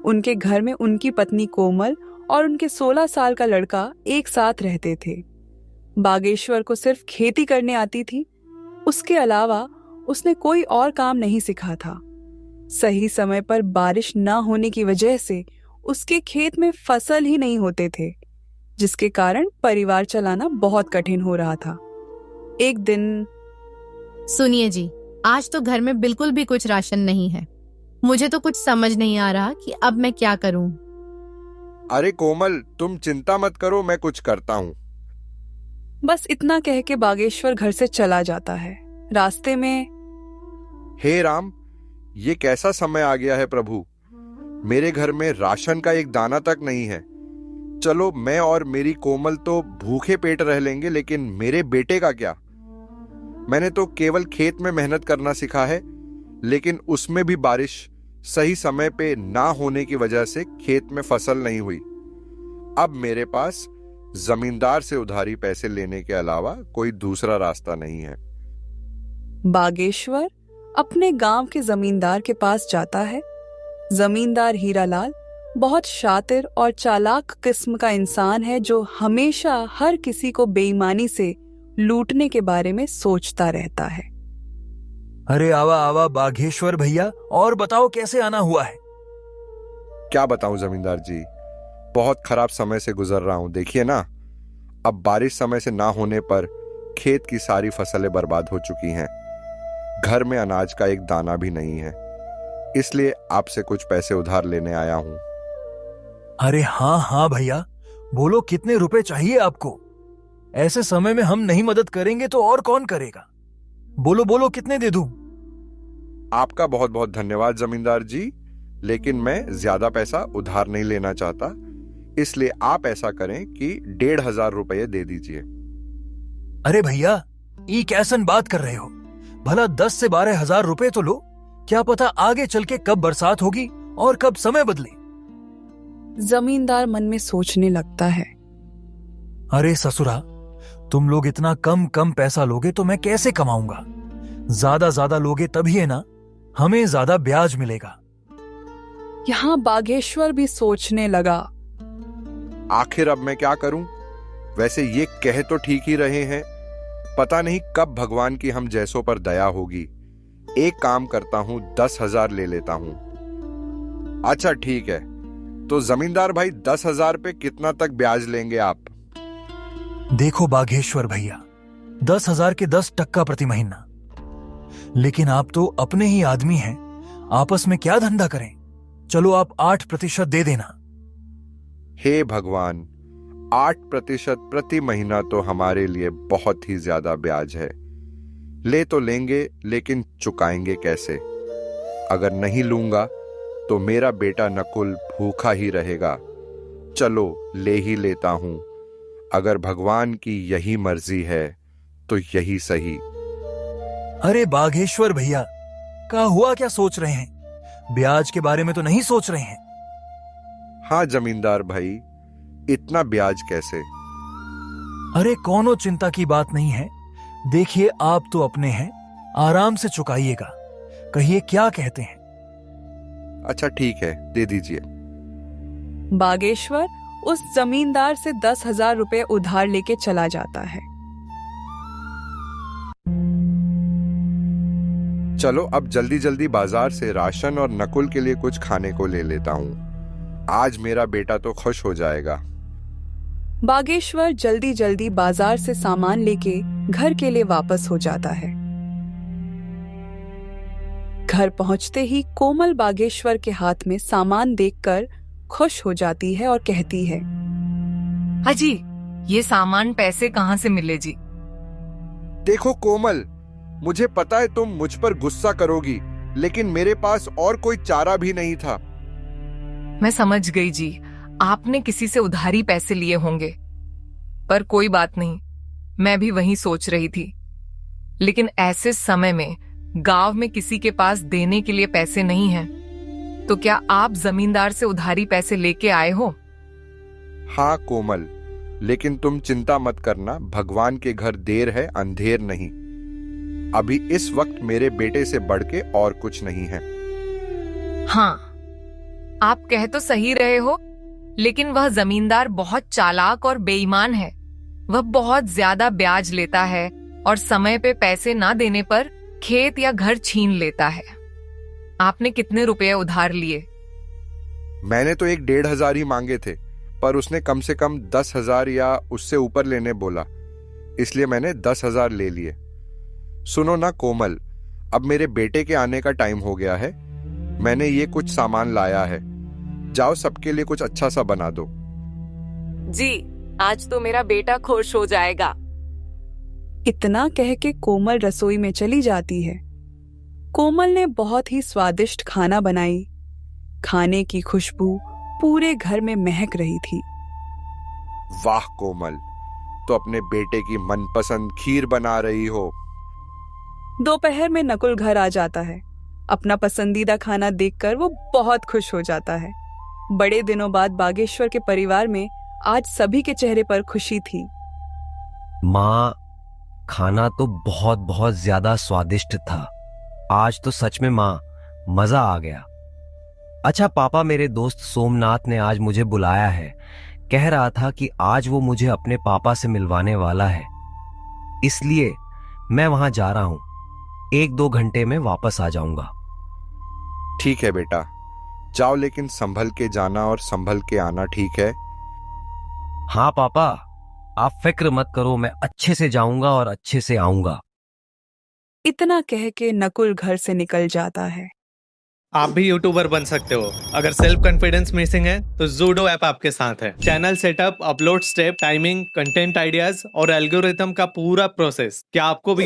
उनके घर में उनकी पत्नी कोमल और उनके 16 साल का लड़का एक साथ रहते थे। बागेश्वर को सिर्फ खेती करने आती थी। उसके अलावा उसने कोई और काम नहीं सीखा था। सही समय पर बारिश न होने की वजह से उसके खेत में फसल ही नहीं होते थे, जिसके कारण परिवार चलाना बहुत कठिन हो रहा था। एक दिन, सुनिए जी, आज तो घर में बिल्कुल भी कुछ राशन नहीं है। मुझे तो कुछ समझ नहीं आ रहा कि अब मैं क्या करूं। अरे कोमल, तुम चिंता मत करो, मैं कुछ करता हूँ। बस इतना कह के बागेश्वर घर से चला जाता है। रास्ते में, हे राम, ये कैसा समय आ गया है प्रभु। मेरे घर में राशन का एक दाना तक नहीं है। चलो, मैं और मेरी कोमल तो भूखे पेट रह लेंगे, लेकिन मेरे बेटे का क्या? मैंने तो केवल खेत में मेहनत करना सीखा है, लेकिन उसमें भी बारिश सही समय पे ना होने की वजह से खेत में फसल नहीं हुई। अब मेरे पास जमींदार से उधारी पैसे लेने के अलावा कोई दूसरा रास्ता नहीं है। बागेश्वर अपने गांव के जमींदार के पास जाता है। जमींदार हीरालाल बहुत शातिर और चालाक किस्म का इंसान है, जो हमेशा हर किसी को बेईमानी से लूटने के बारे में सोचता रहता है। अरे आवा आवा बागेश्वर भैया, और बताओ कैसे आना हुआ है? क्या बताऊं जमींदार जी, बहुत खराब समय से गुजर रहा हूं। देखिए ना, अब बारिश समय से ना होने पर खेत की सारी फसलें बर्बाद हो चुकी हैं। घर में अनाज का एक दाना भी नहीं है, इसलिए आपसे कुछ पैसे उधार लेने आया हूं। अरे हाँ हाँ भैया, बोलो कितने रुपए चाहिए आपको? ऐसे समय में हम नहीं मदद करेंगे तो और कौन करेगा? बोलो बोलो, कितने दे दूं? आपका बहुत बहुत धन्यवाद जमींदार जी, लेकिन मैं ज्यादा पैसा उधार नहीं लेना चाहता, इसलिए आप ऐसा करें कि 1,500 रुपये दे दीजिए। अरे भैया, ये कैसन बात कर रहे हो? भला 10 से 12,000 रुपए तो लो। क्या पता आगे चल के कब बरसात होगी और कब समय बदले। जमींदार मन में सोचने लगता है, अरे ससुरा, तुम लोग इतना कम कम पैसा लोगे तो मैं कैसे कमाऊंगा? ज्यादा लोगे तभी है ना, हमें ज्यादा ब्याज मिलेगा। यहाँ बागेश्वर भी सोचने लगा, आखिर अब मैं क्या करूं? वैसे ये कह तो ठीक ही रहे हैं, पता नहीं कब भगवान की हम जैसों पर दया होगी। एक काम करता हूं, 10,000 ले लेता हूं। अच्छा ठीक है, तो जमींदार भाई 10,000 पे कितना तक ब्याज लेंगे आप? देखो बागेश्वर भैया, 10,000 के 10% प्रति महीना। लेकिन आप तो अपने ही आदमी हैं, आपस में क्या धंधा करें? चलो आप 8% दे देना। हे भगवान, 8% प्रति महीना तो हमारे लिए बहुत ही ज्यादा ब्याज है। ले तो लेंगे, लेकिन चुकाएंगे कैसे? अगर नहीं लूंगा तो मेरा बेटा नकुल भूखा ही रहेगा। चलो ले ही लेता हूं। अगर भगवान की यही मर्जी है तो यही सही। अरे बागेश्वर भैया, क्या हुआ? क्या सोच रहे हैं? ब्याज के बारे में तो नहीं सोच रहे हैं? हाँ जमींदार भाई, इतना ब्याज कैसे? अरे कोनो चिंता की बात नहीं है। देखिए, आप तो अपने हैं, आराम से चुकाइएगा। कहिए क्या कहते हैं? अच्छा ठीक है, दे दीजिए। बागेश्वर उस जमींदार से 10,000 रुपए उधार लेके चला जाता है। चलो अब जल्दी जल्दी बाजार से राशन और नकुल के लिए कुछ खाने को ले लेता हूं। आज मेरा बेटा तो खुश हो जाएगा। बागेश्वर जल्दी जल्दी बाजार से सामान लेके घर के लिए वापस हो जाता है। घर पहुंचते ही कोमल बागेश्वर के हाथ में सामान देखकर खुश हो जाती है और कहती है, हाजी, ये सामान पैसे कहाँ से मिले जी? देखो कोमल, मुझे पता है तुम मुझ पर गुस्सा करोगी, लेकिन मेरे पास और कोई चारा भी नहीं था। मैं समझ गई जी, आपने किसी से उधारी पैसे लिए होंगे, पर कोई बात नहीं, मैं भी वही सोच रही थी। लेकिन ऐसे समय में गांव में किसी के पास देने के लिए पैसे नहीं हैं, तो क्या आप जमींदार से उधारी पैसे लेके आए हो? हाँ कोमल, लेकिन तुम चिंता मत करना, भगवान के घर देर है अंधेर नहीं। अभी इस वक्त मेरे बेटे से बढ़ के और कुछ नहीं है। हाँ, आप कह तो सही रहे हो, लेकिन वह जमींदार बहुत चालाक और बेईमान है। वह बहुत ज्यादा ब्याज लेता है और समय पे पैसे ना देने पर खेत या घर छीन लेता है। आपने कितने रुपए उधार लिए? मैंने तो 1,500 ही मांगे थे, पर उसने कम से कम 10,000 या उससे ऊपर लेने बोला, इसलिए मैंने 10,000 ले लिए। सुनो ना कोमल, अब मेरे बेटे के आने का टाइम हो गया है। मैंने ये कुछ सामान लाया है, जाओ सबके लिए कुछ अच्छा सा बना दो। जी, आज तो मेरा बेटा खुश हो जाएगा। इतना कह के कोमल रसोई में चली जाती है। कोमल ने बहुत ही स्वादिष्ट खाना बनाई। खाने की खुशबू पूरे घर में महक रही थी। वाह कोमल, तो अपने बेटे की मनपसंद खीर बना रही हो। दोपहर में नकुल घर आ जाता है। अपना पसंदीदा खाना देखकर वो बहुत खुश हो जाता है। बड़े दिनों बाद बागेश्वर के परिवार में आज सभी के चेहरे पर खुशी थी। माँ, खाना तो बहुत बहुत ज्यादा स्वादिष्ट था। आज तो सच में माँ, मजा आ गया। अच्छा पापा, मेरे दोस्त सोमनाथ ने आज मुझे बुलाया है। कह रहा था कि आज वो मुझे अपने पापा से मिलवाने वाला है, इसलिए मैं वहां जा रहा हूं। 1-2 घंटे में वापस आ जाऊंगा। ठीक है बेटा, जाओ, लेकिन संभल के जाना और संभल के आना, ठीक है? हाँ पापा, आप फिक्र मत करो, मैं अच्छे से जाऊंगा और अच्छे से आऊंगा। इतना कह के नकुल घर से निकल जाता है। आप भी यूट्यूबर बन सकते हो। अगर सेल्फ कॉन्फिडेंस मिसिंग है तो जूडो ऐप आपके साथ है। Channel setup, upload step, timing, content ideas और एल्गोरिथम का पूरा प्रोसेस। क्या आपको भी